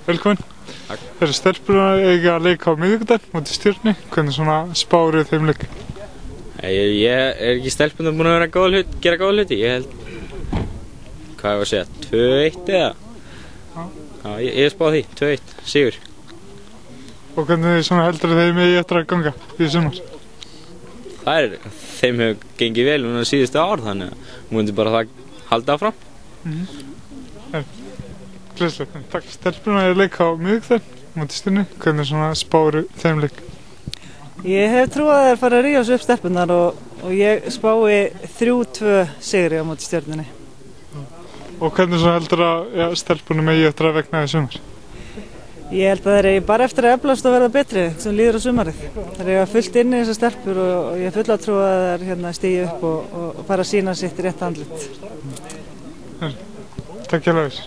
Velkomin. Takk. Það eru stelpurnar eiga að leika á miðvikudag móti Stjörnunni. Hvernig svona spáir þeim leik? Ég er ekki stelpurnar búin að gera góða hluti. Ég held, hvað ég að segja, 2-1 eða? Já, ég spáði því, 2-1, sigur. Og hvernig svona heldur þeim eigi eftir að ganga í sumar? Þeim hefur gengið vel núna síðustu ár, þannig að hún myndi bara það halda áfram. Glæsilegt. Takk. Stelpurnar eiga að leika á miðvikudag móti Stjörnunni. Hvernig svona spáir þeim leik? Ég hef trú að þær fara að rífa sig upp stelpurnar og ég spái 3-2 sigri á móti Stjörnunni. Og hvernig svona heldur að stelpurnar eigi eftir að vegna í sumar? Ég held að þær eigi bara eftir að eflast og verða betri sem líður á sumarið. Þær eiga fullt inni þessar stelpur og ég hef fulla trú að þær stígi upp og fara að sýna sitt rétt andlit. Takk hjá þér.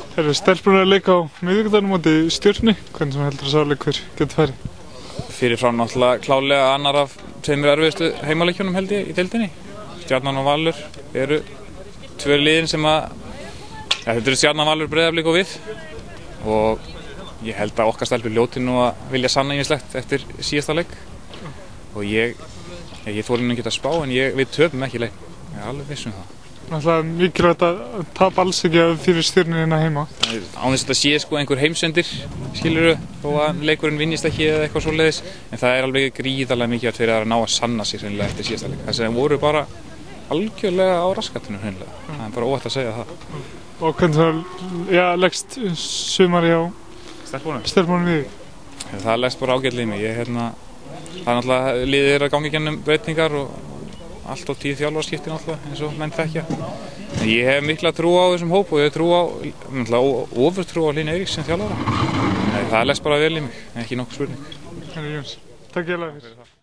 Það eru stelpurnar að leika á miðvikudag móti Stjörnunni. Hvernig svona heldur sá leikur getur farið? Fyrirfram náttúrulega klálega annar af tveimur erfiðustu heimaleikjunum held ég í deildinni. Stjarnan og Valur eru tvö liðin sem þetta eru Stjarnan, Valur, Breiðablik og við. Og ég held að okkar stelpur hljóti nú að vilja sanna ýmislegt eftir síðasta leik. Og ég þori nú ekki að spá en við töpum ekki leik. Ég er alveg viss um það. Náttúrulega mikilvægt að tapa alls ekki fyrir Stjörnuna heima. Án þess að þetta sé sko einhver heimsendir, skilurðu, þó að leikurinn vinnist ekki eða eitthvað svoleiðis. En það er alveg gríðarlega mikilvægt fyrir að ná að sanna sig hreinlega eftir síðasta leik. Þess að þeim voru bara algjörlega á raskatinu hreinlega. Það er bara óhætt að segja það. Og hvernig það leggst sumari á stelpunum við? Það leggst bara ágætlega í mig. Það er náttúrulega liðið að ganga í gennum breytingar og allt á 10 þjálfaraskipti náttúrulega eins og menn þekkja. En ég hef mikla trú á þessum hóp og ég hef trú á, ofurtrú á Hlyn Eiríks sem þjálfara. Það leggst bara vel í mig, ekki nokkuð spurning. Takk fyrir það.